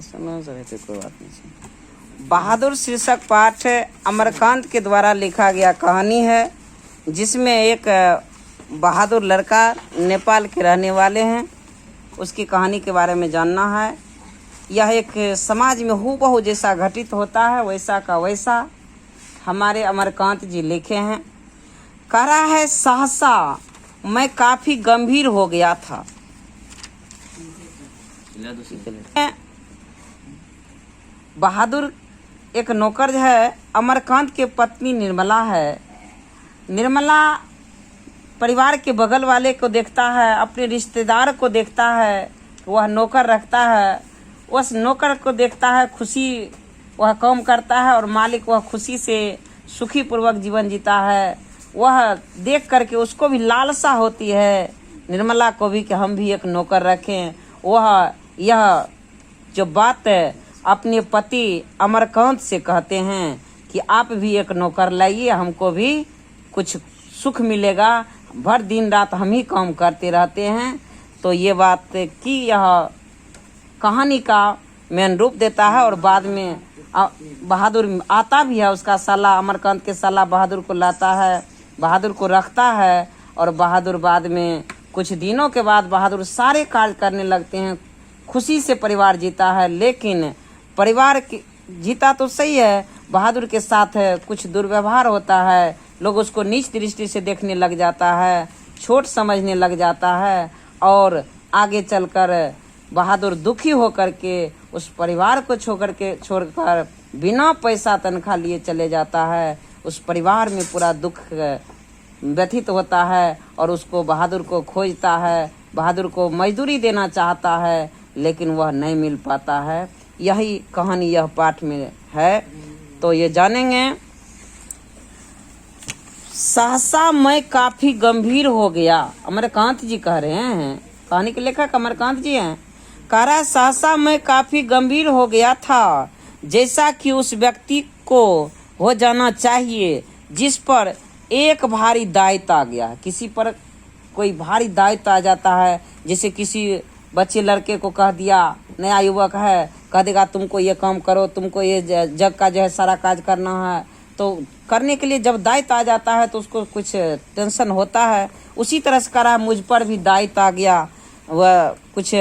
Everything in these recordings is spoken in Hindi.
कोई बात नहीं। बहादुर शीर्षक पाठ अमरकांत के द्वारा लिखा गया कहानी है, जिसमें एक बहादुर लड़का नेपाल के रहने वाले हैं, उसकी कहानी के बारे में जानना है। यह एक समाज में हूबहू जैसा घटित होता है, वैसा का वैसा हमारे अमरकांत जी लिखे हैं। कह रहा है, सहसा मैं काफ़ी गंभीर हो गया था। बहादुर एक नौकर है, अमरकांत के पत्नी निर्मला है। निर्मला परिवार के बगल वाले को देखता है, अपने रिश्तेदार को देखता है, वह नौकर रखता है, उस नौकर को देखता है, खुशी वह काम करता है और मालिक वह खुशी से सुखी पूर्वक जीवन जीता है। वह देख करके उसको भी लालसा होती है, निर्मला को भी, कि हम भी एक नौकर रखें। वह यह जो बात अपने पति अमरकांत से कहते हैं कि आप भी एक नौकर लाइए, हमको भी कुछ सुख मिलेगा, भर दिन रात हम ही काम करते रहते हैं। तो ये बात की यह कहानी का मेन रूप देता है। और बाद में बहादुर आता भी है, उसका साला अमरकांत के साला बहादुर को लाता है, बहादुर को रखता है। और बहादुर बाद में कुछ दिनों के बाद बहादुर सारे कार्य करने लगते हैं, खुशी से परिवार जीता है। लेकिन परिवार जीता तो सही है, बहादुर के साथ कुछ दुर्व्यवहार होता है, लोग उसको नीच दृष्टि से देखने लग जाता है, छोट समझने लग जाता है। और आगे चलकर बहादुर दुखी होकर के उस परिवार को छोड़कर बिना पैसा तनख्वाह लिए चले जाता है। उस परिवार में पूरा दुख व्यथित होता है और उसको बहादुर को खोजता है, बहादुर को मजदूरी देना चाहता है, लेकिन वह नहीं मिल पाता है। यही कहानी यह पाठ में है। तो ये जानेंगे, सहसा मैं काफ़ी गंभीर हो गया। अमरकांत जी कह रहे हैं, कहानी के लेखक अमरकांत जी हैं। कह रहा है, सहसा मैं काफ़ी गंभीर हो गया था, जैसा कि उस व्यक्ति को हो जाना चाहिए जिस पर एक भारी दायित्व आ गया। किसी पर कोई भारी दायित्व आ जाता है, जैसे किसी बच्चे लड़के को कह दिया, नया युवक है, कह देगा तुमको ये काम करो, तुमको ये जग का जो है सारा काज करना है। तो करने के लिए जब दायित्व आ जाता है तो उसको कुछ टेंशन होता है। उसी तरह से करा, मुझ पर भी दायित्व आ गया, वह कुछ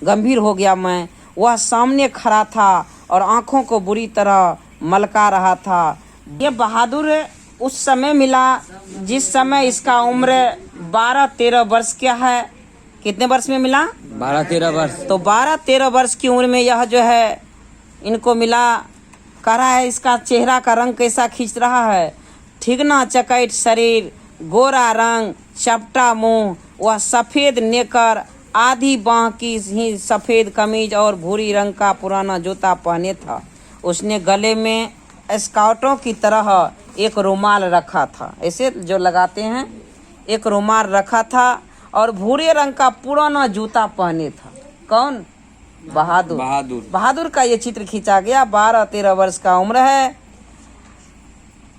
गंभीर हो गया मैं। वह सामने खड़ा था और आँखों को बुरी तरह मलका रहा था। ये बहादुर उस समय मिला जिस समय इसका उम्र 12-13 वर्ष क्या है। कितने वर्ष में मिला? 12-13 वर्ष। तो 12-13 वर्ष की उम्र में यह जो है इनको मिला। कह रहा है, इसका चेहरा का रंग कैसा खींच रहा है, ठिगना चकैत शरीर, गोरा रंग, चपटा मुंह, वह सफ़ेद नेकर, आधी बाँह की ही सफ़ेद कमीज और भूरी रंग का पुराना जूता पहने था। उसने गले में स्काउटों की तरह एक रुमाल रखा था, ऐसे जो लगाते हैं, एक रुमाल रखा था और भूरे रंग का पुराना जूता पहने था। कौन? बहादुर। बहादुर का ये चित्र खींचा गया। 12-13 वर्ष का उम्र है,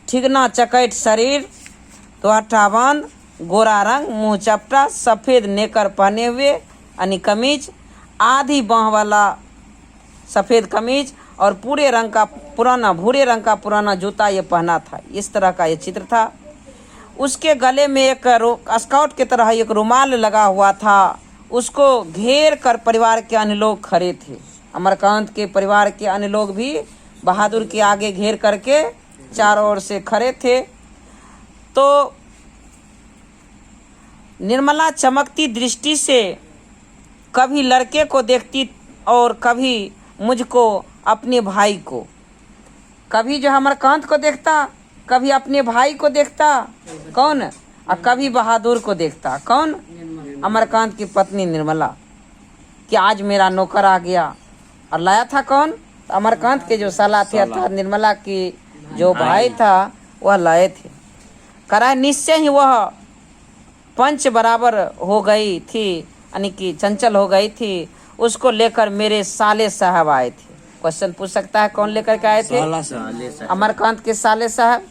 ठिगना चकैत शरीर, दोहट्ठा बंद, गोरा रंग, मुंह चपटा, सफ़ेद नेकर पहने हुए यानी कमीज, आधी बाँह वाला सफ़ेद कमीज और भूरे रंग का पुराना जूता ये पहना था। इस तरह का ये चित्र था। उसके गले में एक स्काउट की तरह एक रुमाल लगा हुआ था। उसको घेर कर परिवार के अन्य लोग खड़े थे। अमरकांत के परिवार के अन्य लोग भी बहादुर के आगे घेर करके चारों ओर से खड़े थे। तो निर्मला चमकती दृष्टि से कभी लड़के को देखती और कभी मुझको, अपने भाई को, कभी जो अमरकांत को देखता, कभी अपने भाई को देखता, कौन, और कभी बहादुर को देखता, कौन, अमरकांत की पत्नी निर्मला, कि आज मेरा नौकर आ गया। और लाया था कौन? तो अमरकांत के जो साला थे, अर्थात निर्मला की जो भाई था, वह लाए थे। करा निश्चय ही वह पंच बराबर हो गई थी, यानी कि चंचल हो गई थी। उसको लेकर मेरे साले साहब आए थे। क्वेश्चन पूछ सकता है, कौन लेकर के आए थे? अमरकांत के साले साहब।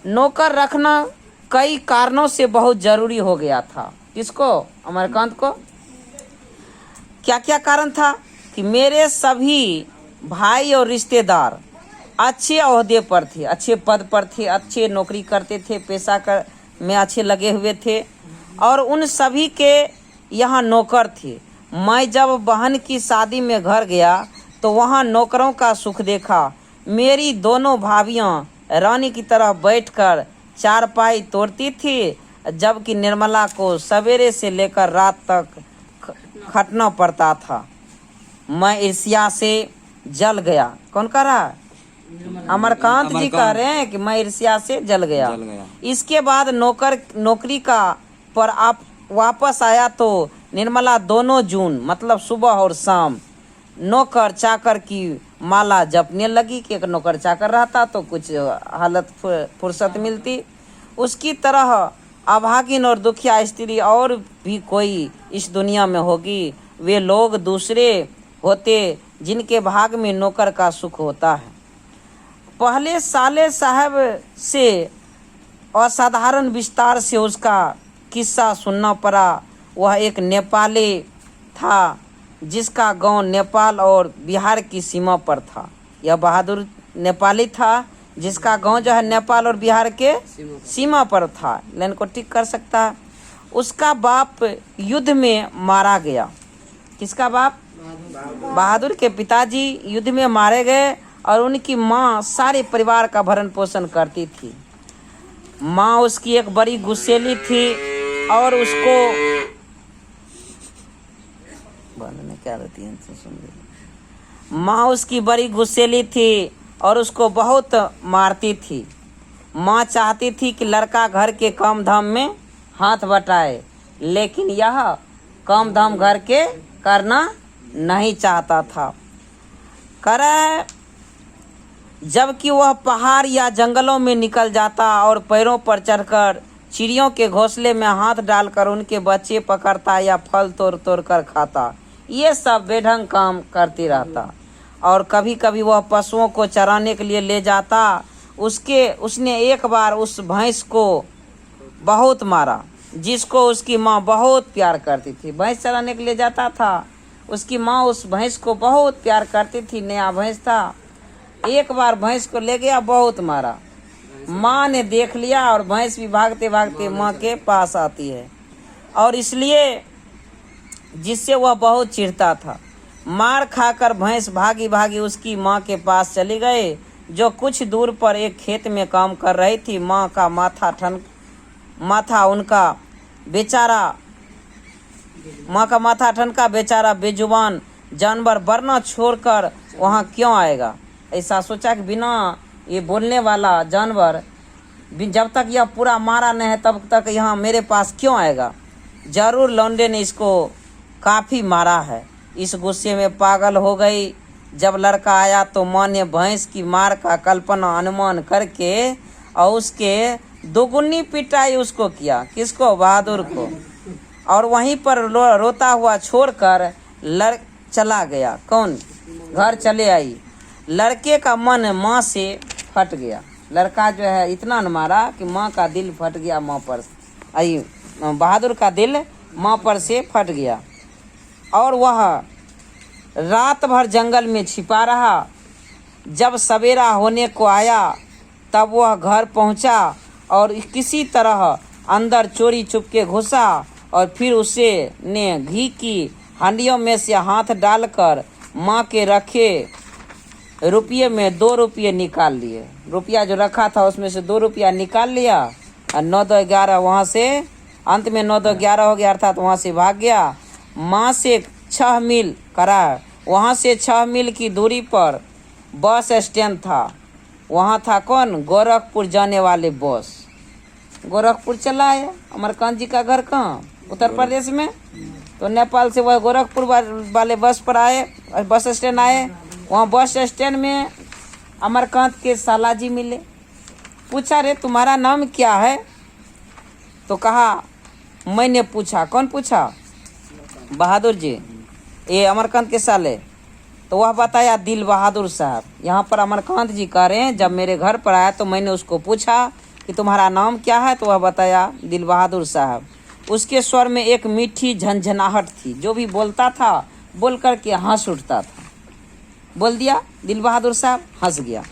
नौकर रखना कई कारणों से बहुत जरूरी हो गया था। किसको? अमरकांत को। क्या क्या कारण था? कि मेरे सभी भाई और रिश्तेदार अच्छे ओहदे पर थे, अच्छे पद पर थे, अच्छे नौकरी करते थे, में अच्छे लगे हुए थे और उन सभी के यहाँ नौकर थे। मैं जब बहन की शादी में घर गया तो वहाँ नौकरों का सुख देखा। मेरी दोनों भाभियाँ रानी की तरह बैठकर चारपाई तोड़ती थी, जबकि निर्मला को सवेरे से लेकर रात तक खटना पड़ता था। मैं ईर्ष्या से जल गया। कौन कह रहा है? अमरकांत जी कह रहे हैं कि मैं ईर्ष्या से जल गया। इसके बाद नौकरी का पर आप वापस आया तो निर्मला दोनों जून मतलब सुबह और शाम नौकर चाकर की माला जपने लगी कि एक नौकर चाकर रहता तो कुछ हालत फुर्सत मिलती। उसकी तरह अभागिन और दुखिया स्त्री और भी कोई इस दुनिया में होगी। वे लोग दूसरे होते जिनके भाग में नौकर का सुख होता है। पहले साले साहब से असाधारण विस्तार से उसका किस्सा सुनना पड़ा। वह एक नेपाली था जिसका गांव नेपाल और बिहार की सीमा पर था। यह बहादुर नेपाली था जिसका गांव जो है नेपाल और बिहार के सीमा पर था। लाइन को ठीक कर सकता है। उसका बाप युद्ध में मारा गया। किसका बाप? बहादुर के पिताजी युद्ध में मारे गए और उनकी माँ सारे परिवार का भरण पोषण करती थी। माँ उसकी एक बड़ी गुस्सेली थी और उसको क्या रहती है तो सुन लीजिए। माँ उसकी बड़ी गुस्सेली थी और उसको बहुत मारती थी। माँ चाहती थी कि लड़का घर के काम धाम में हाथ बटाए, लेकिन यह काम धाम घर के करना नहीं चाहता था। करे जबकि वह पहाड़ या जंगलों में निकल जाता और पैरों पर चढ़कर चिड़ियों के घोंसले में हाथ डालकर उनके बच्चे पकड़ता या फल तोड़ तोड़ कर खाता। ये सब बेढंग काम करती रहता। और कभी कभी वह पशुओं को चराने के लिए ले जाता। उसने एक बार उस भैंस को बहुत मारा जिसको उसकी माँ बहुत प्यार करती थी। भैंस चराने के लिए जाता था, उसकी माँ उस भैंस को बहुत प्यार करती थी। नया भैंस था। एक बार भैंस को ले गया, बहुत मारा। माँ ने देख लिया और भैंस भी भागते भागते माँ के पास आती है और इसलिए जिससे वह बहुत चिढ़ता था। मार खाकर भैंस भागी भागी उसकी माँ के पास चली गई, जो कुछ दूर पर एक खेत में काम कर रही थी। माँ का माथा ठनका बेचारा बेजुबान जानवर वरना छोड़कर वहाँ क्यों आएगा। ऐसा सोचा कि बिना ये बोलने वाला जानवर जब तक यह पूरा मारा नहीं है तब तक यहाँ मेरे पास क्यों आएगा। जरूर लौंडे ने इसको काफ़ी मारा है। इस गुस्से में पागल हो गई। जब लड़का आया तो माँ ने भैंस की मार का कल्पना अनुमान करके और उसके दोगुनी पिटाई उसको किया। किसको? बहादुर को। और वहीं पर रोता हुआ छोड़कर चला गया। कौन? घर चले आई। लड़के का मन माँ से फट गया। लड़का जो है इतना न मारा कि माँ का दिल फट गया। माँ पर बहादुर का दिल माँ पर से फट गया और वह रात भर जंगल में छिपा रहा। जब सवेरा होने को आया तब वह घर पहुंचा और किसी तरह अंदर चोरी चुपके घुसा और फिर उसे ने घी की हांडियों में से हाथ डालकर माँ के रखे रुपये में 2 रुपये निकाल लिए। रुपया जो रखा था उसमें से 2 रुपया निकाल लिया और 9 2 11 वहाँ से अंत में 9 2 11 हो गया, अर्थात वहाँ से भाग गया। माँ से 6 मील करा। वहाँ से 6 मील की दूरी पर बस स्टैंड था। वहाँ था कौन? गोरखपुर जाने वाले बस। गोरखपुर चला है। अमरकांत जी का घर कहाँ? उत्तर प्रदेश में। तो नेपाल से वह गोरखपुर वाले बस पर आए, बस स्टैंड आए। वहाँ बस स्टैंड में अमरकांत के साला जी मिले। पूछा, रे तुम्हारा नाम क्या है? तो कहा, मैंने पूछा। कौन पूछा? बहादुर जी, ये अमरकांत के साले। तो वह बताया, दिल बहादुर साहब। यहाँ पर अमरकांत जी कह रहे हैं, जब मेरे घर पर आया तो मैंने उसको पूछा कि तुम्हारा नाम क्या है, तो वह बताया दिल बहादुर साहब। उसके स्वर में एक मीठी झंझनाहट थी। जो भी बोलता था बोल कर के हंस उठता था। बोल दिया दिल बहादुर साहब, हंस गया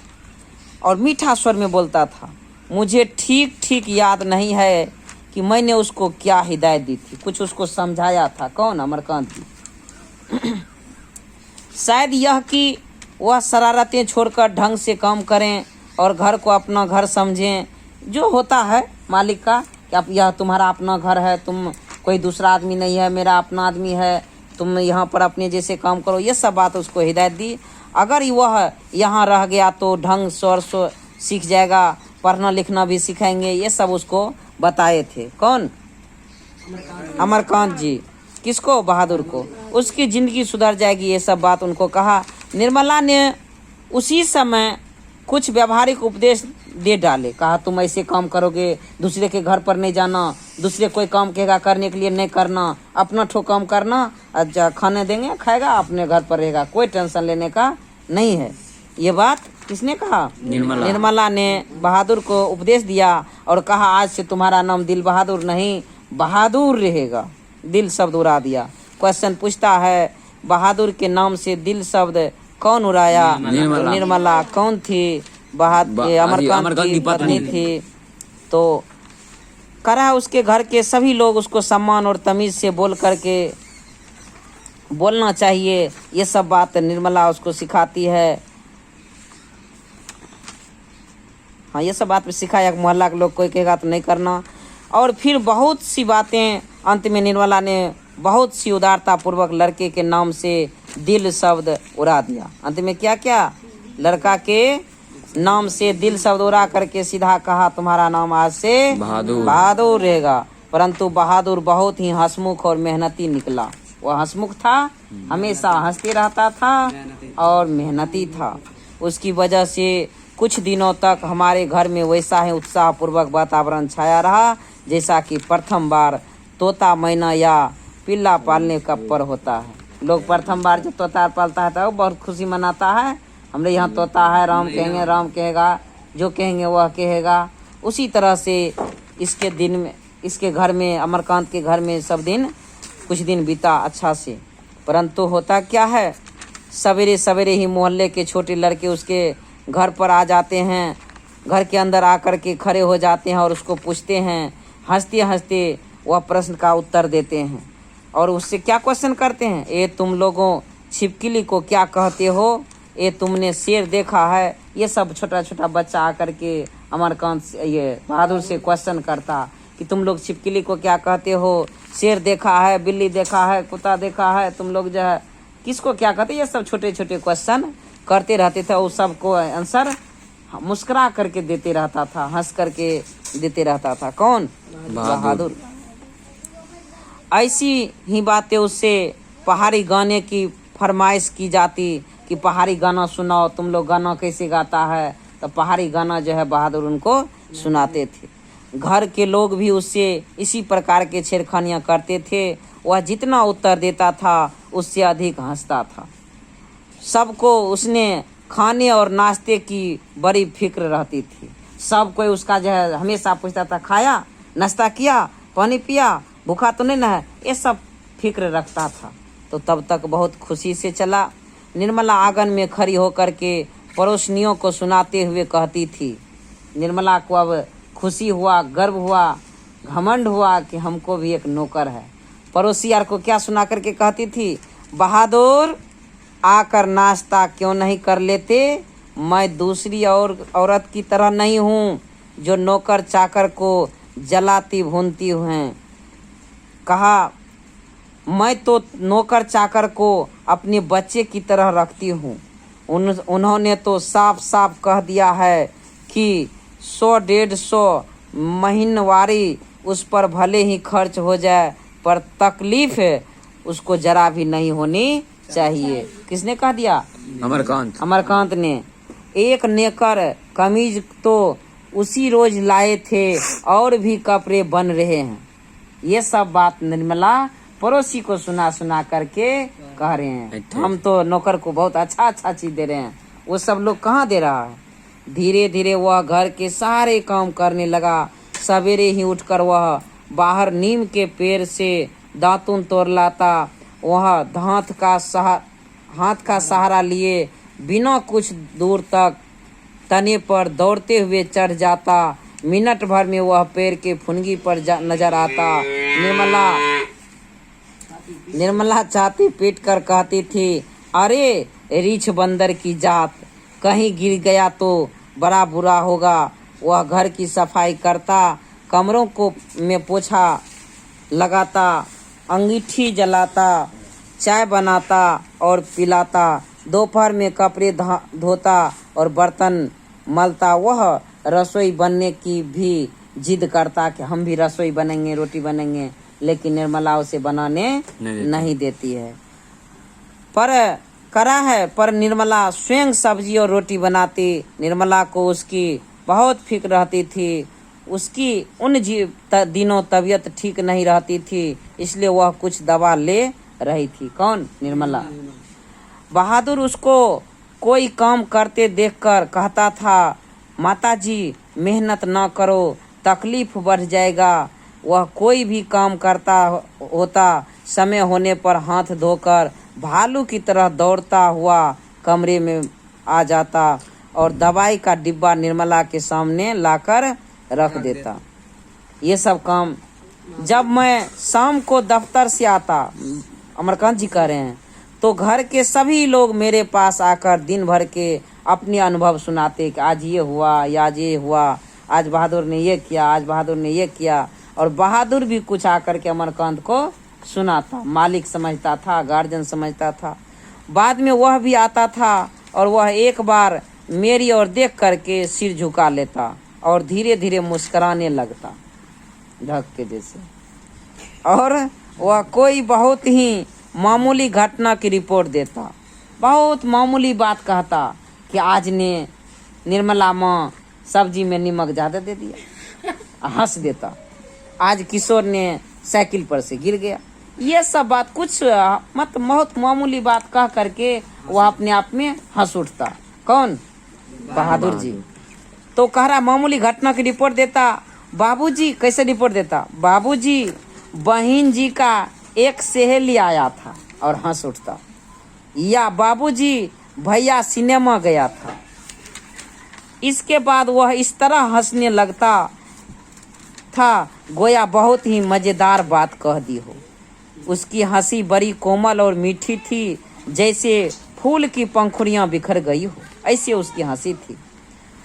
और मीठा स्वर में बोलता था, मुझे ठीक ठीक याद नहीं है कि मैंने उसको क्या हिदायत दी थी, कुछ उसको समझाया था। कौन? अमरकांत जी। शायद यह कि वह शरारतें छोड़कर ढंग से काम करें और घर को अपना घर समझें, जो होता है मालिक का कि अब यह तुम्हारा अपना घर है, तुम कोई दूसरा आदमी नहीं है, मेरा अपना आदमी है, तुम यहाँ पर अपने जैसे काम करो, ये सब बात उसको हिदायत दी। अगर वह यहाँ रह गया तो ढंग स्वर सीख जाएगा, पढ़ना लिखना भी सिखाएंगे, ये सब उसको बताए थे। कौन? अमरकांत जी। किसको? बहादुर को। उसकी ज़िंदगी सुधर जाएगी, ये सब बात उनको कहा। निर्मला ने उसी समय कुछ व्यवहारिक उपदेश दे डाले। कहा तुम ऐसे काम करोगे, दूसरे के घर पर नहीं जाना, दूसरे कोई काम कहेगा करने के लिए नहीं करना, अपना ठो काम करना, अच्छा खाने देंगे खाएगा, अपने घर पर रहेगा, कोई टेंशन लेने का नहीं है। ये बात किसने कहा? निर्मला ने बहादुर को उपदेश दिया और कहा आज से तुम्हारा नाम दिल बहादुर नहीं, बहादुर रहेगा। दिल शब्द उड़ा दिया। क्वेश्चन पूछता है बहादुर के नाम से दिल शब्द कौन उड़ाया? निर्मला कौन थी? अमरकांत की पत्नी थी। तो करा उसके घर के सभी लोग उसको सम्मान और तमीज से बोल करके बोलना चाहिए, ये सब बात निर्मला उसको सिखाती है। हाँ, ये सब बात भी सिखाया। मोहल्ला के लोग कोई कहेगा तो नहीं करना। और फिर बहुत सी बातें अंत में निर्मला ने बहुत सी उदारता पूर्वक लड़के के नाम से दिल शब्द उड़ा दिया। अंत में क्या क्या? लड़का के नाम से दिल शब्द उड़ा करके सीधा कहा तुम्हारा नाम आज से बहादुर रहेगा। परंतु बहादुर बहुत ही हंसमुख और मेहनती निकला। वह हंसमुख था, हमेशा हंसते रहता था और मेहनती था। उसकी वजह से कुछ दिनों तक हमारे घर में वैसा ही उत्साहपूर्वक वातावरण छाया रहा जैसा कि प्रथम बार तोता मैना या पिल्ला पालने का पर होता है। लोग प्रथम बार जब तोता पालता है तो बहुत खुशी मनाता है। हमरे यहाँ तोता है, राम कहेंगे राम कहेगा, जो कहेंगे वह कहेगा। उसी तरह से इसके दिन में, इसके घर में, अमरकांत के घर में सब दिन कुछ दिन बीता अच्छा से। परंतु होता क्या है, सवेरे सवेरे ही मोहल्ले के छोटे लड़के उसके घर पर आ जाते हैं, घर के अंदर आकर के खड़े हो जाते हैं और उसको पूछते हैं। हंसते हंसते वह प्रश्न का उत्तर देते हैं और उससे क्या क्वेश्चन करते हैं, ये तुम लोगों छिपकली को क्या कहते हो, ये तुमने शेर देखा है? ये सब छोटा छोटा बच्चा आकर के अमरकांत से, ये बहादुर से क्वेश्चन करता कि तुम लोग छिपकली को क्या कहते हो, शेर देखा है, बिल्ली देखा है, कुत्ता देखा है, तुम लोग जो है किसको क्या कहते? ये सब छोटे छोटे क्वेश्चन करते रहते थे। उस सबको आंसर मुस्कुरा करके देते रहता था, हंस करके देते रहता था। कौन? बहादुर। ऐसी ही बातें उससे पहाड़ी गाने की फरमाइश की जाती कि पहाड़ी गाना सुनाओ, तुम लोग गाना कैसे गाता है, तो पहाड़ी गाना जो है बहादुर उनको सुनाते थे। घर के लोग भी उससे इसी प्रकार के छेड़खानियाँ करते थे। वह जितना उत्तर देता था उससे अधिक हंसता था। सबको उसने खाने और नाश्ते की बड़ी फिक्र रहती थी। सब कोई उसका जो है हमेशा पूछता था, खाया, नाश्ता किया, पानी पिया, भूखा तो नहीं ना है, ये सब फिक्र रखता था। तो तब तक बहुत खुशी से चला। निर्मला आंगन में खड़ी होकर के पड़ोसनियों को सुनाते हुए कहती थी। निर्मला को अब खुशी हुआ, गर्व हुआ, घमंड हुआ कि हमको भी एक नौकर है। पड़ोसी यार को क्या सुना करके कहती थी, बहादुर आकर नाश्ता क्यों नहीं कर लेते? मैं दूसरी औरत की तरह नहीं हूँ जो नौकर चाकर को जलाती भूनती हैं। कहा, मैं तो नौकर चाकर को अपने बच्चे की तरह रखती हूँ। उन्होंने तो साफ साफ कह दिया है कि 100-150 महीनवारी उस पर भले ही खर्च हो जाए, पर तकलीफ उसको जरा भी नहीं होनी चाहिए। किसने कह दिया? अमरकांत ने। एक नेकर कमीज तो उसी रोज लाए थे और भी कपड़े बन रहे हैं। ये सब बात निर्मला पड़ोसी को सुना सुना करके कह रहे हैं। हम तो नौकर को बहुत अच्छा अच्छा चीज दे रहे हैं, वो सब लोग कहाँ दे रहा है। धीरे धीरे वह घर के सारे काम करने लगा। सवेरे ही उठकर वह बाहर नीम के पेड़ से दातून तोड़ लाता वह हाथ का सहारा लिए बिना कुछ दूर तक तने पर दौड़ते हुए चढ़ जाता। मिनट भर में वह पैर के फुनगी पर नजर आता। निर्मला छाती पीट कर कहती थी, अरे रीछ बंदर की जात, कहीं गिर गया तो बड़ा बुरा होगा। वह घर की सफाई करता, कमरों को में पोछा लगाता, अंगीठी जलाता, चाय बनाता और पिलाता। दोपहर में कपड़े धोता और बर्तन मलता। वह रसोई बनने की भी जिद करता कि हम भी रसोई बनेंगे, रोटी बनेंगे, लेकिन निर्मला उसे बनाने नहीं देती है। पर निर्मला स्वयं सब्जी और रोटी बनाती। निर्मला को उसकी बहुत फिक्र रहती थी। उसकी उन दिनों तबीयत ठीक नहीं रहती थी, इसलिए वह कुछ दवा ले रही थी। कौन? निर्मला। बहादुर उसको कोई काम करते देखकर कहता था, माताजी मेहनत न करो, तकलीफ बढ़ जाएगा। वह कोई भी काम करता होता, समय होने पर हाथ धोकर भालू की तरह दौड़ता हुआ कमरे में आ जाता और दवाई का डिब्बा निर्मला के सामने लाकर रख देता। ये सब काम जब मैं शाम को दफ्तर से आता, अमरकांत जी कह रहे हैं, तो घर के सभी लोग मेरे पास आकर दिन भर के अपने अनुभव सुनाते कि आज ये हुआ या आज ये हुआ, आज बहादुर ने ये किया, आज बहादुर ने ये किया। और बहादुर भी कुछ आकर के अमरकांत को सुनाता। मालिक समझता था, गार्जियन समझता था। बाद में वह भी आता था और वह एक बार मेरी ओर देख करके सिर झुका लेता और धीरे धीरे मुस्कुराने लगता, ढक के जैसे। और वह कोई बहुत ही मामूली घटना की रिपोर्ट देता, बहुत मामूली बात कहता कि आज ने निर्मला माँ सब्जी में नमक ज़्यादा दे दिया, हंस देता। आज किशोर ने साइकिल पर से गिर गया। ये सब बात कुछ बहुत मामूली बात कह करके वह अपने आप में हंस उठता। कौन? बहादुर जी। तो कह रहा मामूली घटना की रिपोर्ट देता। बाबूजी कैसे रिपोर्ट देता? बाबूजी बहन जी का एक सहेली आया था, और हंस उठता। या बाबूजी भैया सिनेमा गया था। इसके बाद वह इस तरह हंसने लगता था गोया बहुत ही मजेदार बात कह दी हो। उसकी हंसी बड़ी कोमल और मीठी थी, जैसे फूल की पंखुड़ियां बिखर गई हो, ऐसे उसकी हंसी थी।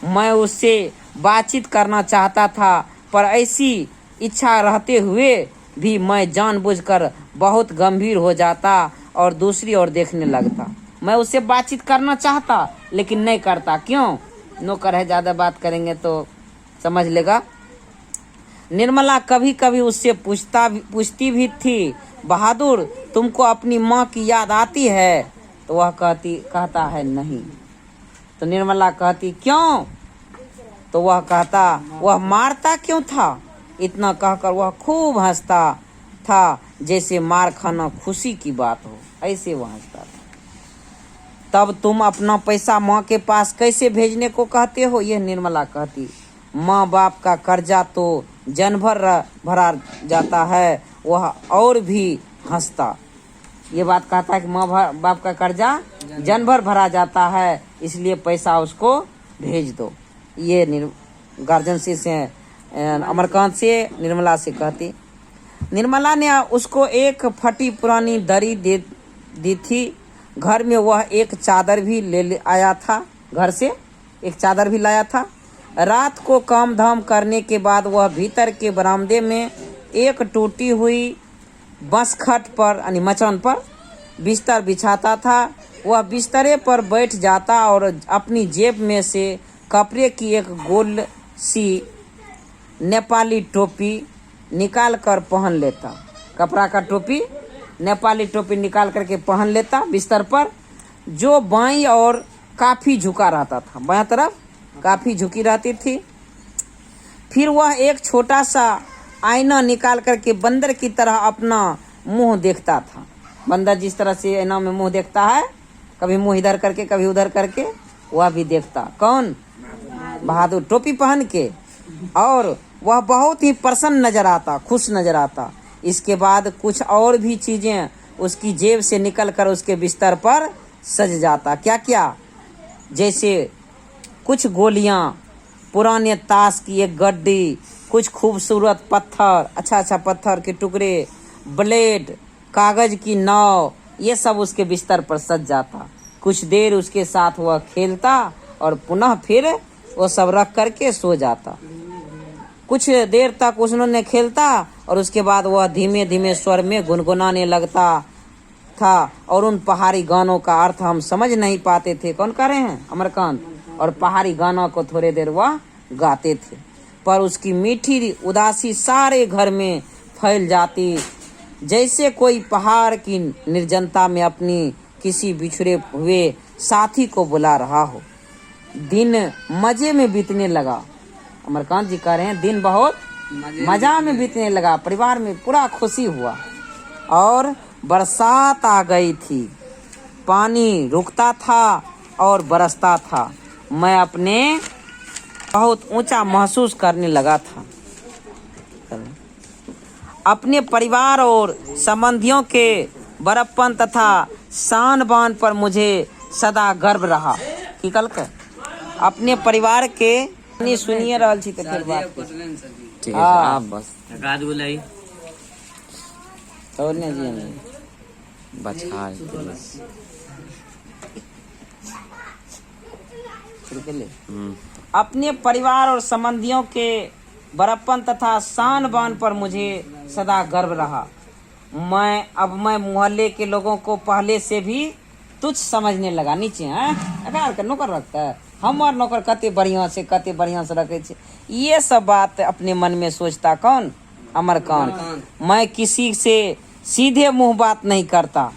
मैं उससे बातचीत करना चाहता था, पर ऐसी इच्छा रहते हुए भी मैं जानबूझकर बहुत गंभीर हो जाता और दूसरी ओर देखने लगता। मैं उससे बातचीत करना चाहता लेकिन नहीं करता। क्यों? नौकर है, ज़्यादा बात करेंगे तो समझ लेगा। निर्मला कभी कभी उससे पूछती भी थी, बहादुर तुमको अपनी माँ की याद आती है? तो वह कहता है नहीं। तो निर्मला कहती, क्यों? तो वह कहता, वह मारता क्यों था? इतना कहकर वह खूब हंसता था, जैसे मार खाना खुशी की बात हो, ऐसे वह हंसता था। तब तुम अपना पैसा माँ के पास कैसे भेजने को कहते हो? यह निर्मला कहती। माँ बाप का कर्जा तो जन भर भरा जाता है। वह और भी हंसता। ये बात कहता है कि माँ बाप का कर्जा जन भर भरा जाता है, इसलिए पैसा उसको भेज दो। ये गार्जियन से अमरकांत से निर्मला से कहती। निर्मला ने उसको एक फटी पुरानी दरी दी थी। घर में वह एक चादर भी ले आया था, घर से एक चादर भी लाया था। रात को काम धाम करने के बाद वह भीतर के बरामदे में एक टूटी हुई बसखट पर यानी मचान पर बिस्तर बिछाता था। वह बिस्तरे पर बैठ जाता और अपनी जेब में से कपड़े की एक गोल सी नेपाली टोपी निकाल कर पहन लेता। कपड़ा का टोपी, नेपाली टोपी निकाल करके पहन लेता बिस्तर पर, जो बाईं और काफ़ी झुका रहता था, बाईं तरफ काफ़ी झुकी रहती थी। फिर वह एक छोटा सा आईना निकाल करके बंदर की तरह अपना मुंह देखता था। बंदर जिस तरह से आईना में मुंह देखता है, कभी मुंह इधर करके कभी उधर करके, वह भी देखता। कौन? बहादुर, टोपी पहन के। और वह बहुत ही प्रसन्न नजर आता, खुश नजर आता। इसके बाद कुछ और भी चीज़ें उसकी जेब से निकलकर उसके बिस्तर पर सज जाता। क्या क्या? जैसे कुछ गोलियां, पुराने ताश की एक गड्डी, कुछ खूबसूरत पत्थर, अच्छा पत्थर के टुकड़े, ब्लेड, कागज की नाव, ये सब उसके बिस्तर पर सज जाता। कुछ देर उसके साथ वह खेलता और पुनः फिर वो सब रख करके सो जाता। कुछ देर तक उन्होंने खेलता और उसके बाद वह धीमे धीमे स्वर में गुनगुनाने लगता था और उन पहाड़ी गानों का अर्थ हम समझ नहीं पाते थे। कौन कह रहे हैं? अमरकांत। और पहाड़ी गानों को थोड़ी देर वह गाते थे, पर उसकी मीठी उदासी सारे घर में फैल जाती, जैसे कोई पहाड़ की निर्जनता में अपनी किसी बिछड़े हुए साथी को बुला रहा हो। दिन मजे में बीतने लगा। अमरकांत जी कह रहे हैं दिन बहुत मजा में बीतने लगा, परिवार में पूरा खुशी हुआ। और बरसात आ गई थी, पानी रुकता था और बरसता था। मैं अपने बहुत ऊंचा महसूस करने लगा था। अपने परिवार और संबंधियों के बड़प्पन तथा शान बान पर मुझे सदा गर्व रहा। की कल के अपने परिवार के नहीं सुनिए रहल छी तो फिर बात ठीक है आप बस गाद बुलाई और ने जी नहीं बचा शुरू कर ले। अपने परिवार और संबंधियों के बड़प्पन तथा शान बान पर मुझे सदा गर्व रहा। मैं मोहल्ले के लोगों को पहले से भी तुच्छ समझने लगा। नीचे हैं नौकर रखता है, हमार नौकर कते बढ़िया से रखे छे। ये सब बात अपने मन में सोचता कौन? अमरकांत। मैं किसी से सीधे मुंह बात नहीं करता,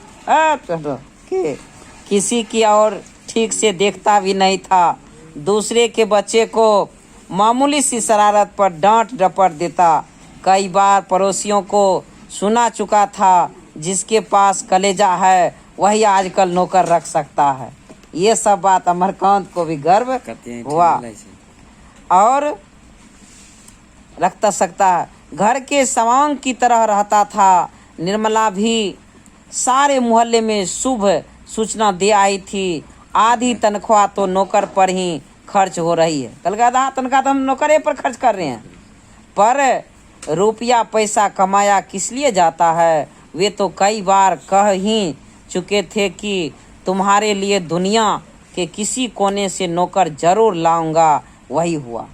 किसी की और ठीक से देखता भी नहीं था। दूसरे के बच्चे को मामूली सी शरारत पर डांट डपट देता। कई बार पड़ोसियों को सुना चुका था, जिसके पास कलेजा है वही आजकल नौकर रख सकता है। ये सब बात अमरकांत को भी गर्व हुआ और रखता सकता है। घर के सवांग की तरह रहता था। निर्मला भी सारे मोहल्ले में शुभ सूचना दे आई थी। आधी तनख्वाह तो नौकर पर ही खर्च हो रही है। कल का आधा तनख्वाह तो हम नौकरे पर खर्च कर रहे हैं, पर रुपया पैसा कमाया किस लिए जाता है? वे तो कई बार कह ही चुके थे कि तुम्हारे लिए दुनिया के किसी कोने से नौकर जरूर लाऊंगा। वही हुआ।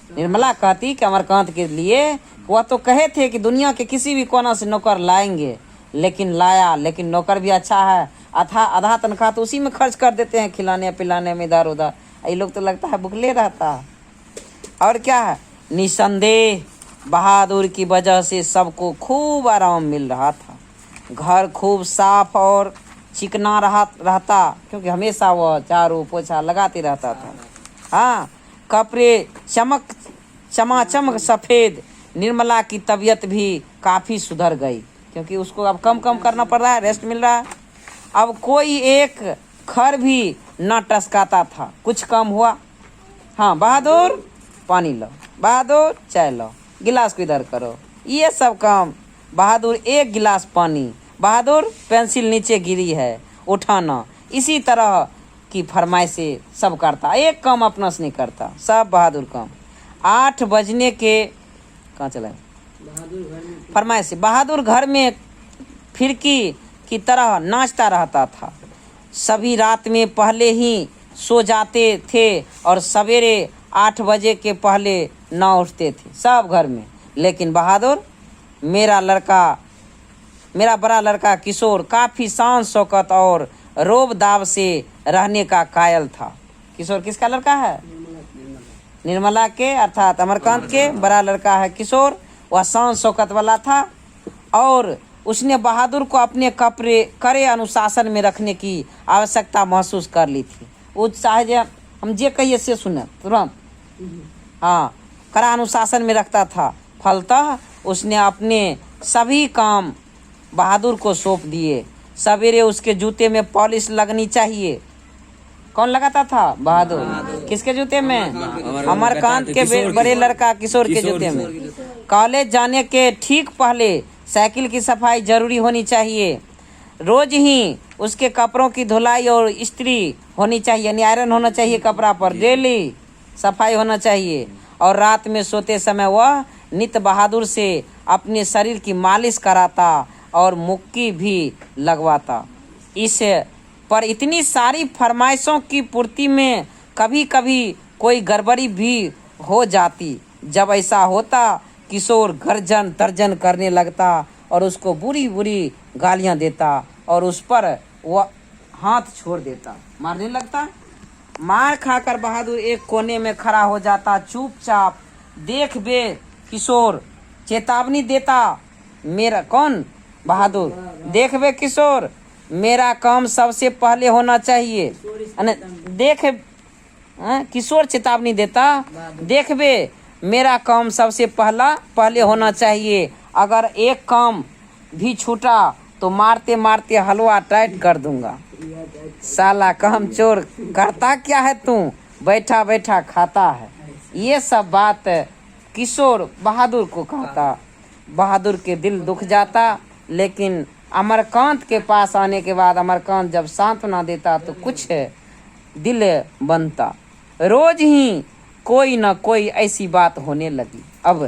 निर्मला कहती कि अमरकांत के लिए वह तो कहे थे कि दुनिया के किसी भी कोना से नौकर लाएंगे, लेकिन लाया। लेकिन नौकर भी अच्छा है, आधा तनख्वाह तो उसी में खर्च कर देते हैं, खिलाने पिलाने में इधर उधर। ये लोग तो लगता है भुखले रहता है। और क्या है, निसंदेह बहादुर की वजह से सबको खूब आराम मिल रहा था। घर खूब साफ और चिकना रहता, क्योंकि हमेशा वह झाड़ू पोछा लगाते रहता था। हाँ, कपड़े चमाचम सफ़ेद। निर्मला की तबीयत भी काफ़ी सुधर गई, क्योंकि उसको अब कम करना पड़ रहा है, रेस्ट मिल रहा है। अब कोई एक खर भी न टसकाता था। कुछ कम हुआ। हाँ, बहादुर पानी लो, बहादुर चाय लो, गिलास को इधर करो, ये सब काम। बहादुर एक गिलास पानी, बहादुर पेंसिल नीचे गिरी है उठाना। इसी तरह की फरमाइशें सब करता, एक काम अपना से नहीं करता, सब बहादुर काम। 8 बजने के कहाँ चला फरमाइश। बहादुर घर में फिरकी की तरह नाचता रहता था। सभी रात में पहले ही सो जाते थे और सवेरे 8 बजे के पहले न उठते थे, सब घर में। लेकिन बहादुर, मेरा बड़ा लड़का किशोर काफ़ी शान शौकत और रोब दाब से रहने का कायल था। किशोर किसका लड़का है? निर्मला के, अर्थात अमरकांत के बड़ा लड़का है किशोर। वह शान शौकत वाला था और उसने बहादुर को अपने कड़े अनुशासन में रखने की आवश्यकता महसूस कर ली थी। वो चाहे हम जे कहिए से सुने तुरंत। हाँ, कड़ा अनुशासन में रखता था। फलतः उसने अपने सभी काम बहादुर को सौंप दिए। सवेरे उसके जूते में पॉलिश लगनी चाहिए। कौन लगाता था? बहादुर। किसके जूते में? अमरकांत के बड़े लड़का किशोर के जूते में। कॉलेज जाने के ठीक पहले साइकिल की सफाई जरूरी होनी चाहिए। रोज ही उसके कपड़ों की धुलाई और इस्त्री होनी चाहिए, यानी आयरन होना चाहिए कपड़ा पर, डेली सफाई होना चाहिए। और रात में सोते समय वह नित बहादुर से अपने शरीर की मालिश कराता और मुक्की भी लगवाता। इस पर इतनी सारी फरमाइशों की पूर्ति में कभी कभी कोई गड़बड़ी भी हो जाती। जब ऐसा होता किशोर गर्जन तर्जन करने लगता और उसको बुरी बुरी गालियां देता और उस पर वह हाथ छोड़ देता, मारने लगता। मार खाकर बहादुर एक कोने में खड़ा हो जाता, चुपचाप देख बे किशोर चेतावनी देता। मेरा कौन? बहादुर। देख बे किशोर, मेरा काम सबसे पहले होना चाहिए। देख किशोर चेतावनी देता, देख बे मेरा काम सबसे पहले होना चाहिए। अगर एक काम भी छूटा तो मारते मारते हलवा टाइट कर दूंगा। साला काम चोर करता क्या है तू, बैठा बैठा खाता है। ये सब बात किशोर बहादुर को कहता। बहादुर के दिल दुख जाता, लेकिन अमरकांत के पास आने के बाद अमरकांत जब सांत्वना देता तो कुछ दिल बनता। रोज ही कोई न कोई ऐसी बात होने लगी। अब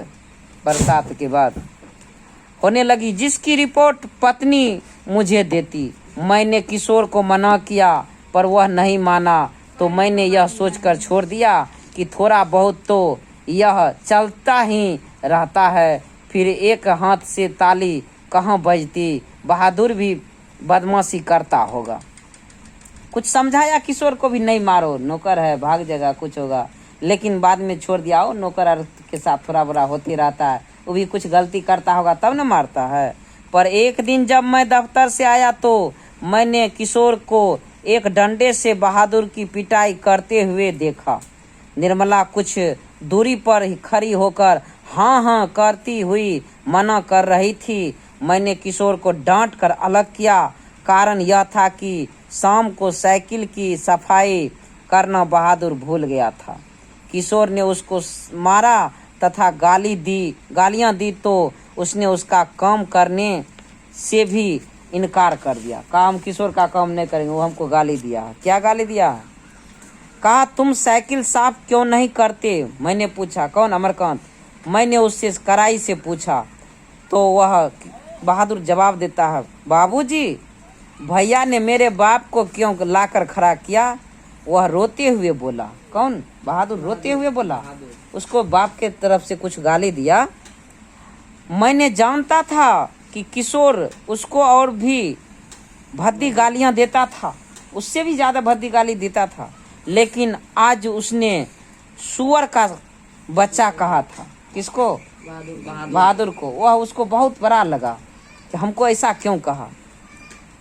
बरसात के बाद होने लगी जिसकी रिपोर्ट पत्नी मुझे देती। मैंने किशोर को मना किया पर वह नहीं माना, तो मैंने यह सोचकर छोड़ दिया कि थोड़ा बहुत तो यह चलता ही रहता है, फिर एक हाथ से ताली कहाँ बजती। बहादुर भी बदमाशी करता होगा। कुछ समझाया किशोर को भी, नहीं मारो, नौकर है, भाग जाएगा, कुछ होगा, लेकिन बाद में छोड़ दिया। हो नौकर के साथ थोड़ा बड़ा होते रहता है, वो भी कुछ गलती करता होगा तब न मारता है। पर एक दिन जब मैं दफ्तर से आया तो मैंने किशोर को एक डंडे से बहादुर की पिटाई करते हुए देखा। निर्मला कुछ दूरी पर ही खड़ी होकर हाँ हाँ करती हुई मना कर रही थी। मैंने किशोर को डांट कर अलग किया। कारण यह था कि शाम को साइकिल की सफाई करना बहादुर भूल गया था। किशोर ने उसको मारा तथा गालियां दी तो उसने उसका काम करने से भी इनकार कर दिया। काम किशोर का काम नहीं करेंगे, वो हमको गाली दिया। क्या गाली दिया? कहा तुम साइकिल साफ क्यों नहीं करते? मैंने पूछा। कौन? अमरकांत। मैंने उससे कड़ाई से पूछा तो वह बहादुर जवाब देता है, बाबूजी भैया ने मेरे बाप को क्यों लाकर खड़ा किया? वह रोते हुए बोला। कौन? बहादुर रोते हुए बोला। उसको बाप के तरफ से कुछ गाली दिया। मैंने जानता था कि किशोर उसको और भी भद्दी गालियां देता था, उससे भी ज़्यादा भद्दी गाली देता था, लेकिन आज उसने सुअर का बच्चा कहा था। किसको? बहादुर को। वह उसको बहुत बुरा लगा कि हमको ऐसा क्यों कहा।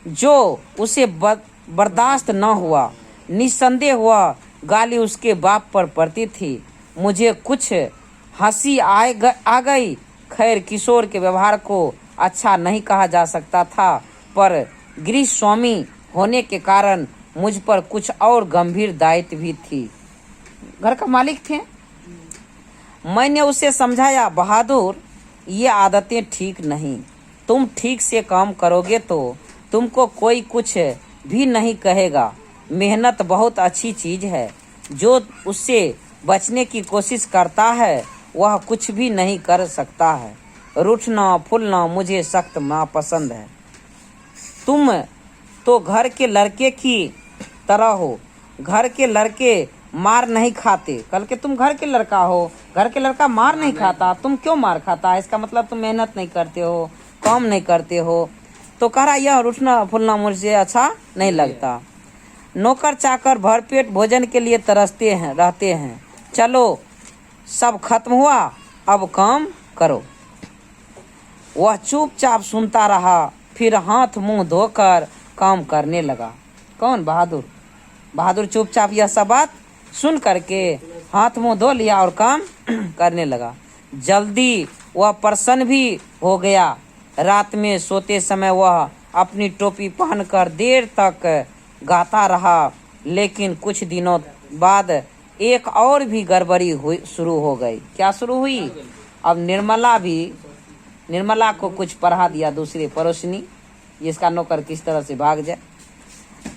जो उसे बर्दाश्त न हुआ। निस्संदेह हुआ गाली उसके बाप पर पड़ती थी। मुझे कुछ हंसी आ गई। खैर किशोर के व्यवहार को अच्छा नहीं कहा जा सकता था, पर गृह स्वामी होने के कारण मुझ पर कुछ और गंभीर दायित्व भी थी। घर का मालिक थे। मैंने उसे समझाया, बहादुर ये आदतें ठीक नहीं। तुम ठीक से काम करोगे तो तुमको कोई कुछ भी नहीं कहेगा। मेहनत बहुत अच्छी चीज़ है। जो उससे बचने की कोशिश करता है वह कुछ भी नहीं कर सकता है। रूठना फूलना मुझे सख्त नापसंद है। तुम तो घर के लड़के की तरह हो। घर के लड़के मार नहीं खाते। कल के तुम घर के लड़का हो, घर के लड़का मार नहीं खाता, तुम क्यों मार खाता है? इसका मतलब तुम मेहनत नहीं करते हो, काम नहीं करते हो। तो कह रहा यह रूठना फूलना मुझे अच्छा नहीं लगता। नौकर चाकर भरपेट भोजन के लिए तरसते हैं रहते हैं। चलो सब खत्म हुआ, अब काम करो। वह चुपचाप सुनता रहा, फिर हाथ मुंह धोकर काम करने लगा। कौन? बहादुर। बहादुर चुपचाप यह सब बात सुन करके हाथ मुंह धो लिया और काम करने लगा। जल्दी वह प्रसन्न भी हो गया। रात में सोते समय वह अपनी टोपी पहनकर देर तक गाता रहा। लेकिन कुछ दिनों बाद एक और भी गड़बड़ी शुरू हो गई। क्या शुरू हुई? अब निर्मला को कुछ पढ़ा दिया दूसरे पड़ोसनी। ये इसका नौकर किस तरह से भाग जाए।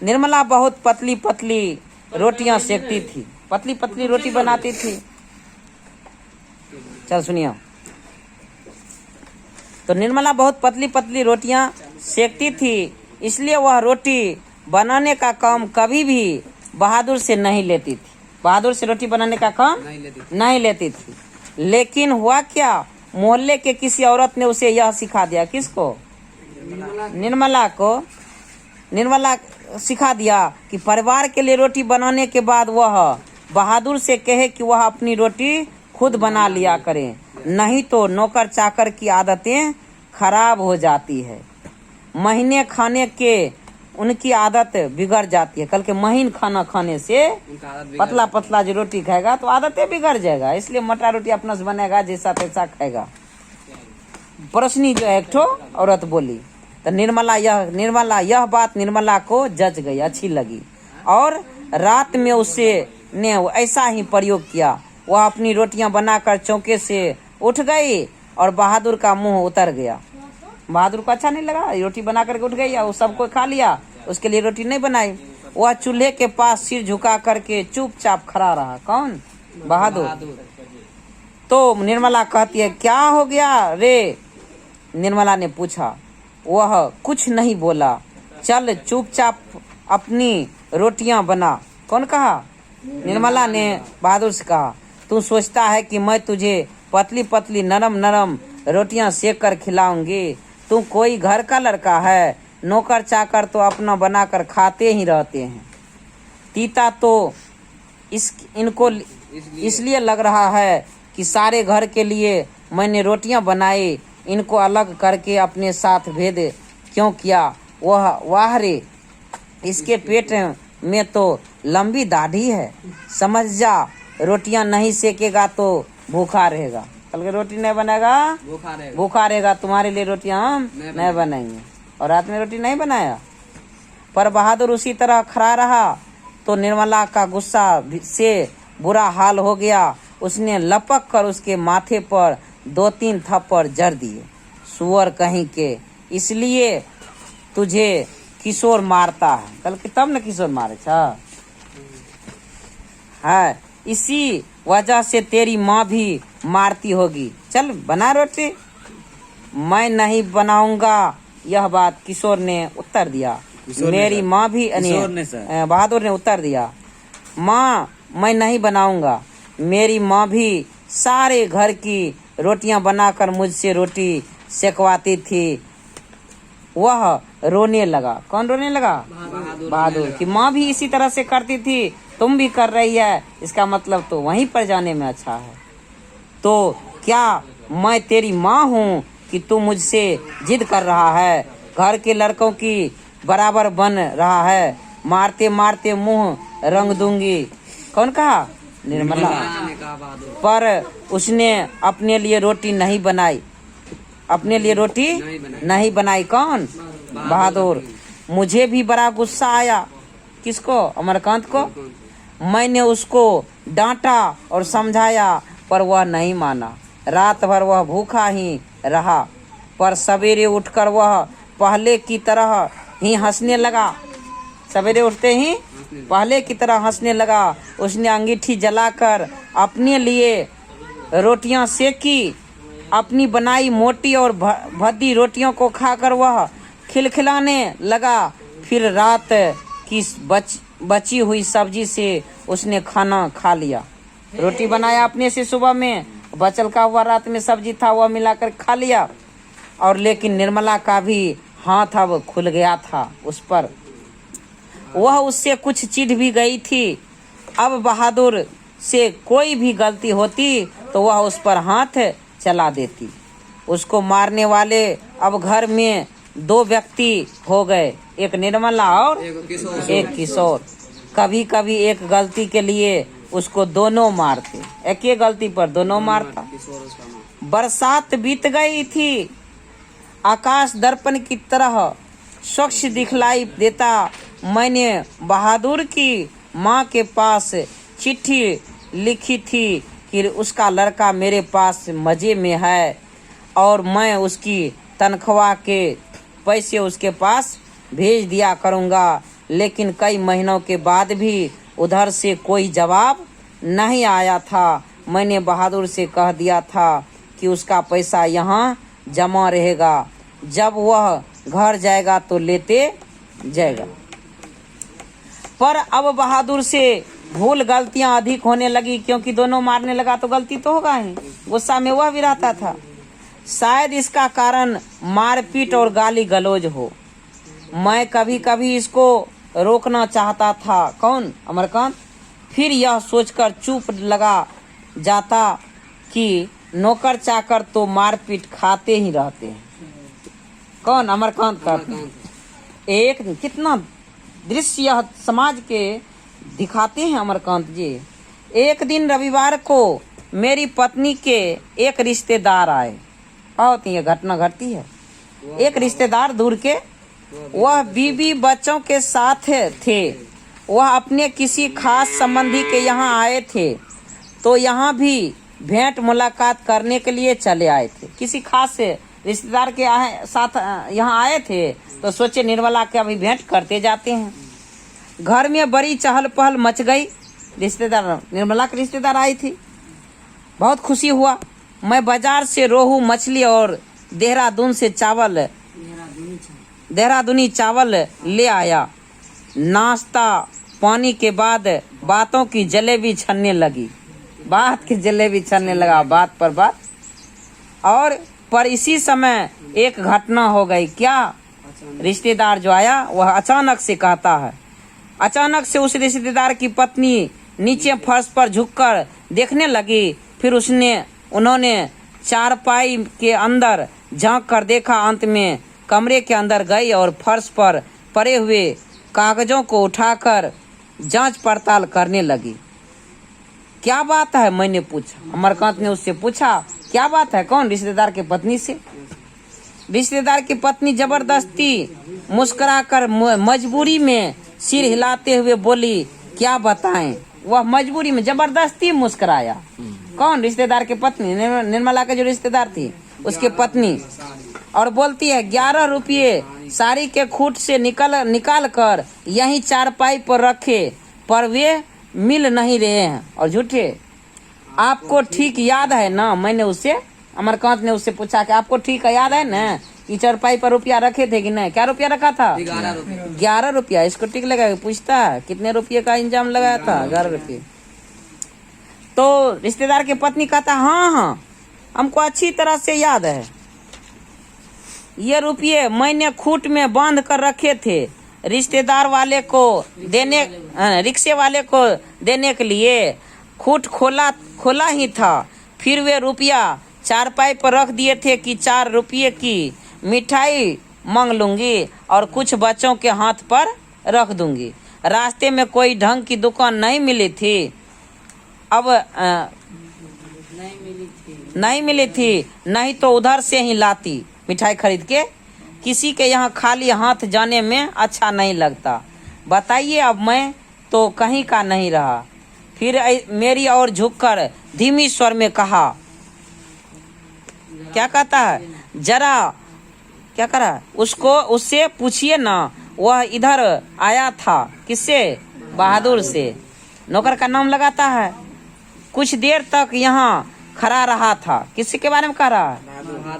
निर्मला बहुत पतली पतली रोटियां सेकती थी, पतली पतली रोटी बनाती थी। चल सुनिए। तो निर्मला बहुत पतली पतली रोटियां सेकती थी, इसलिए वह रोटी बनाने का काम कभी भी बहादुर से नहीं लेती थी। बहादुर से रोटी बनाने का काम नहीं लेती थी। लेकिन हुआ क्या, मोहल्ले के किसी औरत ने उसे यह सिखा दिया। किसको? निर्मला को। निर्मला सिखा दिया कि परिवार के लिए रोटी बनाने के बाद वह बहादुर से कहे कि वह अपनी रोटी खुद बना लिया करे, नहीं तो नौकर चाकर की आदतें खराब हो जाती है। महीने खाने के उनकी आदत बिगड़ जाती है। कल के महीन खाना खाने से पतला पतला जो रोटी खाएगा तो आदतें बिगड़ जाएगा, इसलिए मोटा रोटी अपना से बनेगा, जैसा तैसा खाएगा। प्रश्नी जो एक ठो औरत बोली। तो निर्मला यह बात निर्मला को जच गई, अच्छी लगी, और रात में उससे ने ऐसा ही प्रयोग किया। वह अपनी रोटियां बनाकर चौके से उठ गई और बहादुर का मुंह उतर गया। बहादुर को अच्छा नहीं लगा, रोटी बना करके उठ गई और सबको खा लिया, उसके लिए रोटी नहीं बनाई। वह चूल्हे के पास सिर झुका करके चुपचाप खड़ा रहा। कौन? बहादुर। तो निर्मला कहती है, क्या हो गया रे? निर्मला ने पूछा। वह कुछ नहीं बोला। चल चुपचाप अपनी रोटियां बना। कौन कहा? निर्मला ने बहादुर से कहा। तू सोचता है कि मैं तुझे पतली पतली नरम नरम रोटियां सेक कर खिलाऊंगी? तू कोई घर का लड़का है? नौकर चाकर तो अपना बनाकर खाते ही रहते हैं। तीता तो इनको इसलिए लग रहा है कि सारे घर के लिए मैंने रोटियां बनाई, इनको अलग करके अपने साथ भेद क्यों किया? वाह रे, इसके पेट में तो लंबी दाढ़ी है। समझ जा, रोटियां नहीं सेकेगा तो भूखा रहेगा। कल के रोटी नहीं बनेगा, भूखा रहेगा। तुम्हारे लिए रोटियां हम नहीं बनाएंगे। और रात में रोटी नहीं बनाया। पर बहादुर उसी तरह खड़ा रहा तो निर्मला का गुस्सा से बुरा हाल हो गया। उसने लपक कर उसके माथे पर 2-3 थप्पड़ जड़ दिए। सुअर कहीं के, इसलिए तुझे किशोर मारता है। कल के तब न किशोर मारे छा है, इसी वजह से तेरी माँ भी मारती होगी। चल बना रोटी। मैं नहीं बनाऊंगा, यह बात किशोर ने उत्तर दिया। मेरी माँ भी बहादुर ने उत्तर दिया। माँ, मैं नहीं बनाऊंगा। मेरी माँ भी सारे घर की रोटियां बनाकर मुझसे रोटी सेकवाती थी। वह रोने लगा। कौन रोने लगा? बहादुर की माँ भी इसी तरह से करती थी, तुम भी कर रही है, इसका मतलब तो वहीं पर जाने में अच्छा है। तो क्या मैं तेरी माँ हूँ कि तू मुझसे जिद कर रहा है? घर के लड़कों की बराबर बन रहा है। मारते मारते मुंह रंग दूंगी। कौन कहा? निर्मला। पर उसने अपने लिए रोटी नहीं बनाई। अपने लिए रोटी नहीं बनाई। कौन? बहादुर। मुझे भी बड़ा गुस्सा आया। किसको? अमरकांत को। मैंने उसको डांटा और समझाया, पर वह नहीं माना। रात भर वह भूखा ही रहा, पर सवेरे उठकर वह पहले की तरह ही हंसने लगा। सवेरे उठते ही पहले की तरह हंसने लगा। उसने अंगीठी जलाकर अपने लिए रोटियां सेकी। अपनी बनाई मोटी और भद्दी रोटियों को खाकर वह खिलखिलाने लगा। फिर रात की बची हुई सब्जी से उसने खाना खा लिया। रोटी बनाया अपने से सुबह में, बचल का हुआ रात में सब्जी था वह मिलाकर खा लिया। और लेकिन निर्मला का भी हाथ अब खुल गया था उस पर। वह उससे कुछ चिढ़ भी गई थी। अब बहादुर से कोई भी गलती होती तो वह उस पर हाथ चला देती। उसको मारने वाले अब घर में 2 व्यक्ति हो गए, एक निर्मला और एक किशोर। कभी कभी एक गलती के लिए उसको दोनों मारते, एक ही गलती पर दोनों मारता। बरसात बीत गई थी। आकाश दर्पण की तरह स्वच्छ दिखलाई देता। मैंने बहादुर की माँ के पास चिट्ठी लिखी थी कि उसका लड़का मेरे पास मजे में है और मैं उसकी तनख्वाह के पैसे उसके पास भेज दिया करूँगा। लेकिन कई महीनों के बाद भी उधर से कोई जवाब नहीं आया था। मैंने बहादुर से कह दिया था कि उसका पैसा यहाँ जमा रहेगा, जब वह घर जाएगा तो लेते जाएगा। पर अब बहादुर से भूल गलतियां अधिक होने लगी, क्योंकि दोनों मारने लगा तो गलती तो होगा ही। गुस्सा में वह भी रहता था। शायद इसका कारण मारपीट और गाली गलौज हो। मैं कभी कभी इसको रोकना चाहता था। कौन? अमरकांत। फिर यह सोचकर चुप लगा जाता कि नौकर चाकर तो मारपीट खाते ही रहते हैं। कौन? अमरकांत का एक कितना दृश्य यह समाज के दिखाते हैं अमरकांत जी। एक दिन रविवार को मेरी पत्नी के एक रिश्तेदार आए। बहुत ये घटना घटती है। एक रिश्तेदार दूर के, वह बीवी बच्चों के साथ थे। वह अपने किसी खास संबंधी के यहाँ आए थे, तो यहाँ भी भेंट मुलाकात करने के लिए चले आए थे। किसी खास रिश्तेदार के साथ यहाँ आए थे, तो सोचे निर्मला के अभी भेंट करते जाते हैं। घर में बड़ी चहल पहल मच गई। रिश्तेदार, निर्मला के रिश्तेदार आई थी। बहुत खुशी हुआ। मैं बाजार से रोहू मछली और देहरादूनी चावल ले आया। नाश्ता पानी के बाद बातों की जलेबी छनने लगी। बात की जलेबी छनने लगा, बात पर बात। और पर इसी समय एक घटना हो गई। क्या? रिश्तेदार जो आया वह अचानक से कहता है। अचानक से उस रिश्तेदार की पत्नी नीचे फर्श पर झुककर देखने लगी। फिर उन्होंने चारपाई के अंदर झांक कर देखा। अंत में कमरे के अंदर गई और फर्श पर पड़े हुए कागजों को उठाकर जांच पड़ताल करने लगी। क्या बात है? मैंने पूछा। अमरकांत ने उससे पूछा, क्या बात है? कौन? रिश्तेदार की पत्नी से। रिश्तेदार की पत्नी जबरदस्ती मुस्कुराकर मजबूरी में सिर हिलाते हुए बोली, क्या बताएं? वह मजबूरी में जबरदस्ती मुस्कुराया। कौन? रिश्तेदार की पत्नी, निर्मला के जो रिश्तेदार थी उसकी पत्नी। और बोलती है, 11 रुपये साड़ी के खूट से निकाल कर यहीं चारपाई पर रखे, पर वे मिल नहीं रहे हैं। और झूठे। आपको ठीक याद है ना? मैंने उससे, अमरकांत ने उससे पूछा कि आपको ठीक याद है ना कि चारपाई पर रुपया रखे थे कि नहीं? क्या रुपया रखा था? 11 रुपया। इसको ठीक लगा? पूछता है कितने रुपये का इंजाम लगाया था? 11 रुपये। तो रिश्तेदार की पत्नी कहता, हाँ, हमको अच्छी तरह से याद है। ये रुपये मैंने खूट में बांध कर रखे थे, रिक्शे वाले को देने के लिए। खूट खोला ही था। फिर वे रुपया चारपाई पर रख दिए थे कि 4 रुपये की मिठाई मांग लूंगी और कुछ बच्चों के हाथ पर रख दूंगी। रास्ते में कोई ढंग की दुकान नहीं मिली थी। नहीं मिली थी, नहीं तो उधर से ही लाती मिठाई खरीद के। किसी के यहाँ खाली हाथ जाने में अच्छा नहीं लगता। बताइए, अब मैं तो कहीं का नहीं रहा। फिर मेरी ओर झुककर धीमी स्वर में कहा, क्या कहता है? जरा क्या करा? उससे पूछिए ना, वह इधर आया था। किससे? बहादुर से। नौकर का नाम लगाता है। कुछ देर तक यहाँ खड़ा रहा था। किसी के बारे में कह रहा है?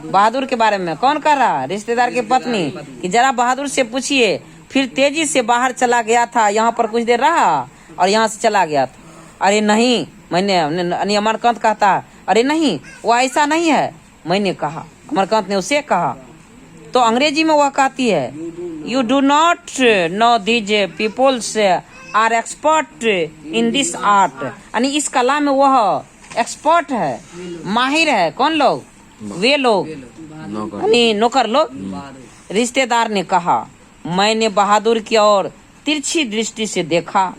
बहादुर के बारे में। कौन कह रहा है? रिश्तेदार की पत्नी कि जरा बहादुर से पूछिए। फिर तेजी से बाहर चला गया था। यहाँ पर कुछ देर रहा और यहाँ से चला गया था। अरे नहीं, मैंने अमरकांत कहता है, अरे नहीं, वो ऐसा नहीं है, मैंने कहा। अमरकांत ने उसे कहा। तो अंग्रेजी में वह कहती है, you do not know these peoples are expert in this art. यानी इस कला में वह एक्सपर्ट है, माहिर है। कौन लोग? वे लोग, यानी नौकर लोग। रिश्तेदार ने कहा। मैंने बहादुर की ओर तिरछी दृष्टि से देखा।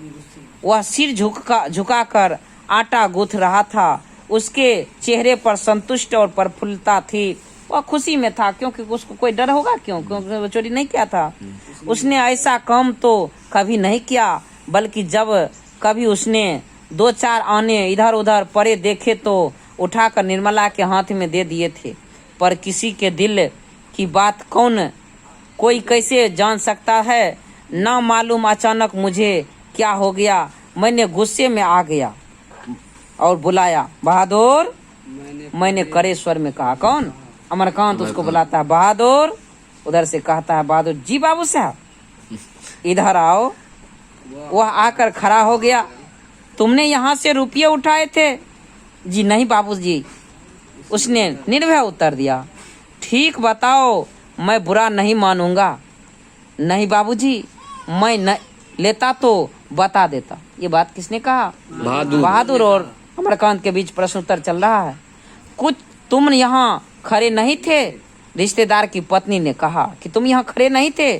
वह सिर झुकाकर आटा गूंथ रहा था। उसके चेहरे पर संतुष्ट और प्रफुल्लता थी। वह खुशी में था, क्योंकि उसको कोई डर होगा क्यों? क्योंकि वो चोरी नहीं किया था। उसने ऐसा काम तो कभी नहीं किया, बल्कि जब कभी उसने 2-4 आने इधर उधर पड़े देखे तो उठाकर निर्मला के हाथ में दे दिए थे। पर किसी के दिल की बात कौन कोई कैसे जान सकता है, ना मालूम अचानक मुझे क्या हो गया। मैंने गुस्से में आ गया और बुलाया, बहादुर। मैंने कड़े स्वर में कहा। कौन? अमरकांत उसको बुलाता है, बहादुर। उधर से कहता है, बहादुर जी बाबू साहब इधर आओ। वह आकर खड़ा हो गया। तुमने यहाँ से रुपये उठाए थे? जी नहीं बाबूजी, उसने निर्भय उत्तर दिया। ठीक बताओ, मैं बुरा नहीं मानूंगा। नहीं बाबूजी, मैं न लेता तो बता देता। ये बात किसने कहा? बहादुर और अमरकांत के बीच प्रश्न उत्तर चल रहा है। कुछ तुम यहाँ खड़े नहीं थे? रिश्तेदार की पत्नी ने कहा कि तुम यहाँ खड़े नहीं थे,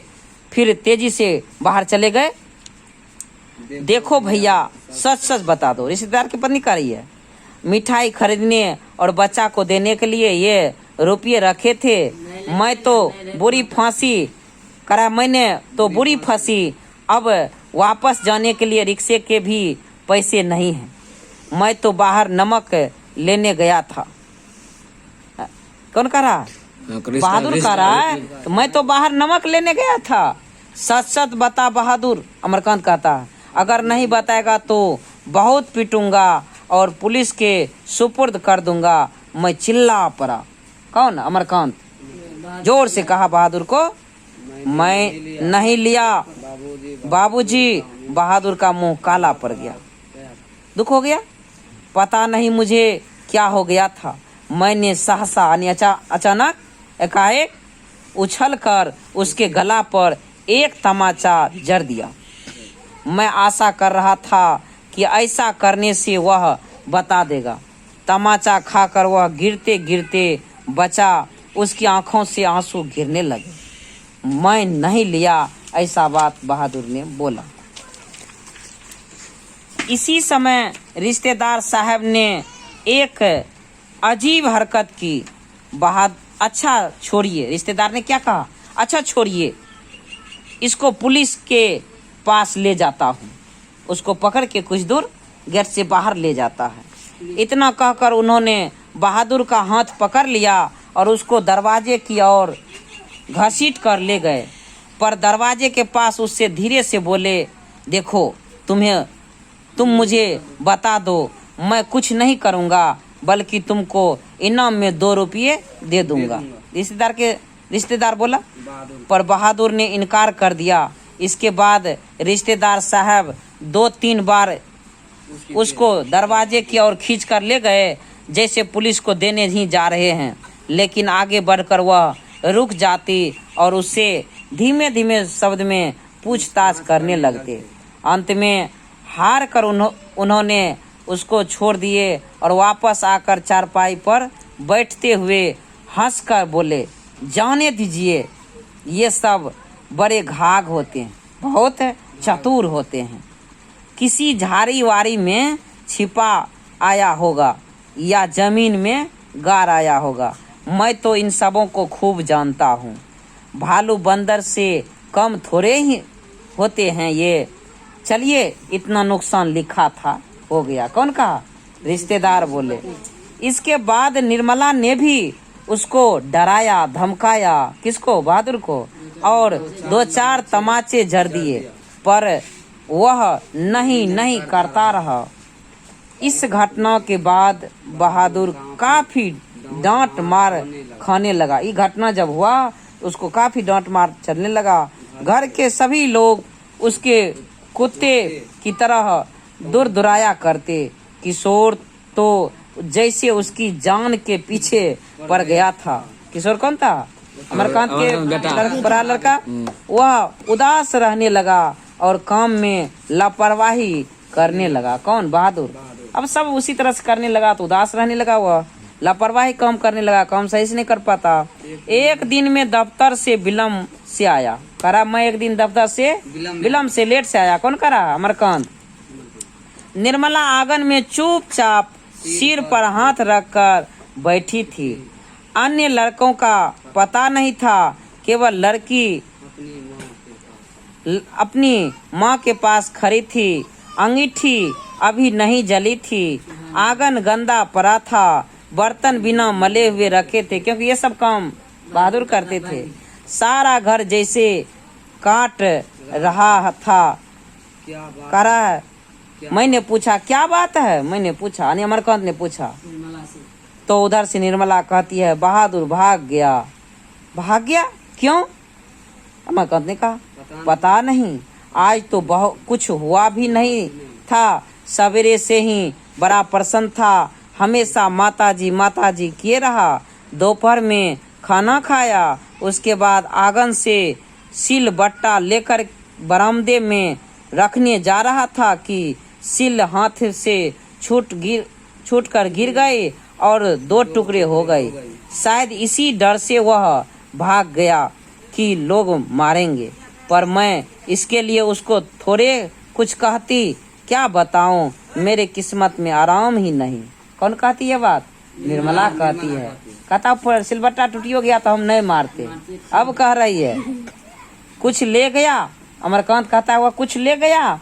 फिर तेजी से बाहर चले गए। देखो भैया, सच सच बता दो। रिश्तेदार की पत्नी कह रही है, मिठाई खरीदने और बच्चा को देने के लिए ये रुपये रखे थे। मैं तो बुरी फंसी। अब वापस जाने के लिए रिक्शे के भी पैसे नहीं हैं। मैं तो बाहर नमक लेने गया था। कौन कह रहा? बहादुर कह रहा है, तो मैं तो बाहर नमक लेने गया था। सच सच बता बहादुर, अमरकांत कहता है। अगर नहीं बताएगा तो बहुत पीटूंगा और पुलिस के सुपुर्द कर दूंगा। मैं चिल्ला पड़ा। कौन? अमरकांत जोर से कहा बहादुर को, मैं नहीं लिया बाबूजी। बहादुर का मुंह काला पड़ गया, दुख हो गया। पता नहीं मुझे क्या हो गया था। मैंने सहसा अचानक एकाएक उछल कर उसके गला पर एक तमाचा जड़ दिया। मैं आशा कर रहा था कि ऐसा करने से वह बता देगा। तमाचा खाकर वह गिरते गिरते बचा। उसकी आंखों से आंसू गिरने लगे। मैं नहीं लिया, ऐसा बात बहादुर ने बोला। इसी समय रिश्तेदार साहब ने एक अजीब हरकत की। अच्छा छोड़िए। रिश्तेदार ने क्या कहा? अच्छा छोड़िए, इसको पुलिस के पास ले जाता हूँ। उसको पकड़ के कुछ दूर गेट से बाहर ले जाता है। इतना कहकर उन्होंने बहादुर का हाथ पकड़ लिया और उसको दरवाजे की ओर घसीट कर ले गए। पर दरवाजे के पास उससे धीरे से बोले, देखो तुम मुझे बता दो, मैं कुछ नहीं करूँगा, बल्कि तुमको इनाम में 2 रुपये दे दूंगा। रिश्तेदार बोला, पर बहादुर ने इनकार कर दिया। इसके बाद रिश्तेदार साहब 2-3 बार उसको दरवाजे की ओर खींच कर ले गए, जैसे पुलिस को देने ही जा रहे हैं। लेकिन आगे बढ़कर वह रुक जाती और उससे धीमे धीमे शब्द में पूछताछ करने लगते। अंत में हार कर उन्होंने उसको छोड़ दिए और वापस आकर चारपाई पर बैठते हुए हंसकर बोले, जाने दीजिए, ये सब बड़े घाघ होते हैं, बहुत चतुर होते हैं। किसी झाड़ी वाड़ी में छिपा आया होगा या जमीन में गार आया होगा। मैं तो इन सबों को खूब जानता हूँ। भालू बंदर से कम थोड़े ही होते हैं ये। चलिए, इतना नुकसान लिखा था, हो गया। कौन कहा? रिश्तेदार बोले। इसके बाद निर्मला ने भी उसको डराया धमकाया। किसको? बहादुर को। और 2-4 तमाचे जड़ दिए, पर वह नहीं करता रहा। इस घटना के बाद बहादुर काफी डांट मार खाने लगा। ये घटना जब हुआ उसको काफी डांट मार चलने लगा। घर के सभी लोग उसके कुत्ते की तरह दुराया करते। किशोर तो जैसे उसकी जान के पीछे पड़ गया था। किशोर कौन था? अमरकांत के बड़ा लड़का। वह उदास रहने लगा और काम में लापरवाही करने लगा। कौन? बहादुर। अब सब उसी तरह से करने लगा तो उदास रहने लगा। वह लापरवाही काम करने लगा, काम सही से नहीं कर पाता। एक दिन में दफ्तर से विलम्ब से आया। करा, मैं एक दिन दफ्तर से विलम्ब से लेट से आया। कौन करा? अमरकांत। निर्मला आंगन में चुपचाप सिर पर हाथ रखकर बैठी थी। अन्य लड़कों का पता नहीं था। केवल लड़की अपनी माँ के पास खड़ी थी। अंगीठी अभी नहीं जली थी। आंगन गंदा पड़ा था। बर्तन बिना मले हुए रखे थे, क्योंकि ये सब काम बहादुर करते थे। सारा घर जैसे काट रहा था। कह रहा है, मैंने पूछा क्या बात है, मैंने पूछा यानी अमरकांत ने पूछा। तो उधर से निर्मला कहती है बहादुर भाग गया। भाग गया क्यों? अमरकांत ने कहा पता नहीं, आज तो बहुत कुछ हुआ भी नहीं था, सवेरे से ही बड़ा प्रसन्न था, हमेशा माताजी किए रहा। दोपहर में खाना खाया, उसके बाद आंगन से सिल बट्टा लेकर बरामदे में रखने जा रहा था कि सिल हाथ से छूट कर गिर गए और 2 टुकड़े हो गए। शायद इसी डर से वह भाग गया कि लोग मारेंगे, पर मैं इसके लिए उसको थोड़े कुछ कहती। क्या बताऊं, मेरे किस्मत में आराम ही नहीं। कौन कहती है बात? निर्मला कहती है। कहता सिलबट्टा टूटी हो गया तो हम नहीं मारते। अब कह रही है कुछ ले गया। अमरकांत कहता है वह कुछ ले गया,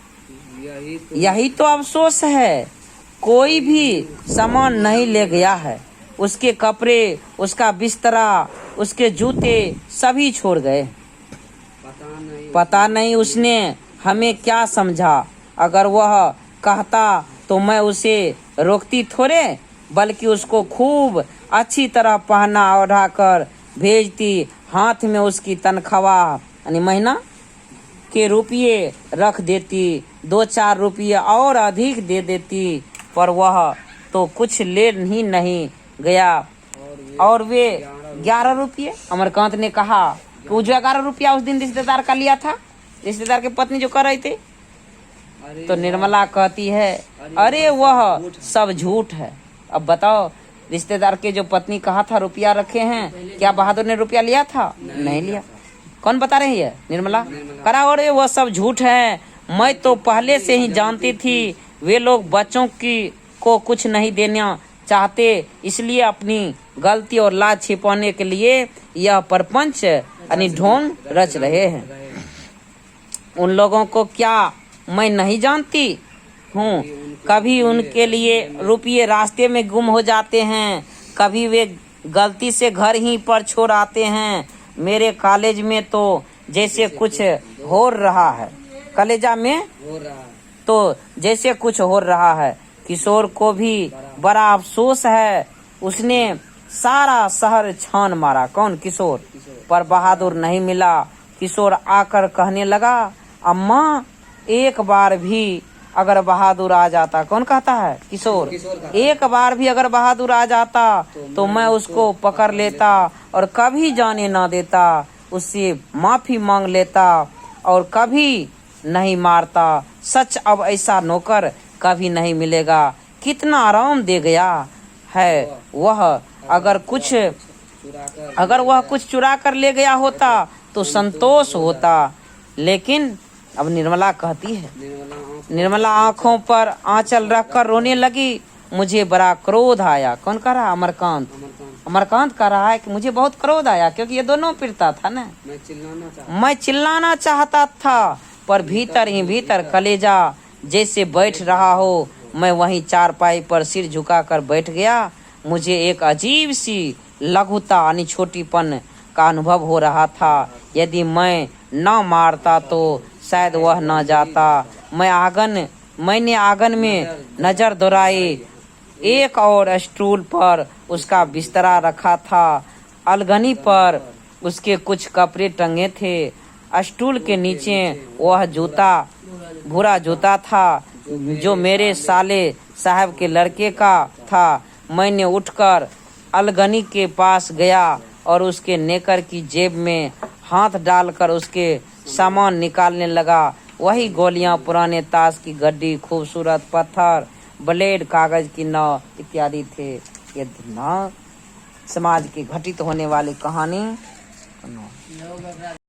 यही तो अफसोस है, कोई भी सामान नहीं ले गया है। उसके कपड़े, उसका बिस्तरा, उसके जूते सभी छोड़ गए। पता नहीं उसने हमें क्या समझा। अगर वह कहता तो मैं उसे रोकती थोड़े, बल्कि उसको खूब अच्छी तरह पहना ओढ़ा कर भेजती। हाथ में उसकी तनख्वाह यानी महीना के रुपये रख देती, 2-4 रुपये और अधिक दे देती, पर वह तो कुछ ले ही नहीं गया। और वे 11 रुपये, अमरकांत ने कहा कि वो जो 11 रुपया उस दिन रिश्तेदार का लिया था, रिश्तेदार की पत्नी जो कर रही थी। तो निर्मला कहती है अरे वह सब झूठ है। अब बताओ, रिश्तेदार के जो पत्नी कहा था रुपया रखे हैं, क्या बहादुर ने रुपया लिया था? नहीं लिया। कौन बता रही है? निर्मला। करा अरे वह सब झूठ है, मैं तो पहले से ही जानती थी वे लोग बच्चों को कुछ नहीं देना चाहते, इसलिए अपनी गलती और लाज छिपाने के लिए यह परपंच यानी ढोंग रच रहे हैं। उन लोगों को क्या मैं नहीं जानती हूँ? कभी उनके लिए रुपये रास्ते में गुम हो जाते हैं, कभी वे गलती से घर ही पर छोड़ आते हैं। मेरे कॉलेज में तो जैसे कुछ हो रहा है, कलेजा में तो जैसे कुछ हो रहा है। किशोर को भी बड़ा अफसोस है, उसने सारा शहर छान मारा। कौन? किशोर। पर बहादुर नहीं मिला। किशोर आकर कहने लगा अम्मा, एक बार भी अगर बहादुर आ जाता। कौन कहता है? किशोर। एक बार भी अगर बहादुर आ जाता तो मैं उसको पकड़ लेता और कभी जाने ना देता, उससे माफी मांग लेता और कभी नहीं मारता। सच अब ऐसा नौकर कभी नहीं मिलेगा। कितना आराम दे गया है वह। अगर वह कुछ चुरा कर ले गया होता तो संतोष होता। लेकिन अब निर्मला कहती है, निर्मला आंखों पर आंचल रखकर रोने लगी। मुझे बड़ा क्रोध आया। कौन कह रहा? अमरकांत। अमरकांत कह रहा है कि मुझे बहुत क्रोध आया, क्योंकि ये दोनों पीड़ता था ना। मैं चिल्लाना चाहता था, पर भीतर ही भीतर कलेजा जैसे बैठ रहा हो। मैं वहीं चारपाई पर सिर झुकाकर बैठ गया। मुझे एक अजीब सी लघुता यानी छोटीपन का अनुभव हो रहा था। यदि मैं न मारता तो शायद वह न जाता। मैंने आंगन में नजर दौड़ाई। एक और स्टूल पर उसका बिस्तरा रखा था, अलगनी पर उसके कुछ कपड़े टंगे थे। स्टूल के नीचे वह भूरा जूता था जो मेरे साले साहब के लड़के का था। मैंने उठकर अलगनी के पास गया और उसके नेकर की जेब में हाथ डालकर उसके सामान निकालने लगा। वही गोलियां, पुराने ताश की गड्डी, खूबसूरत पत्थर, ब्लेड, कागज की नाव इत्यादि थे। ये नाव समाज की घटित होने वाली कहानी।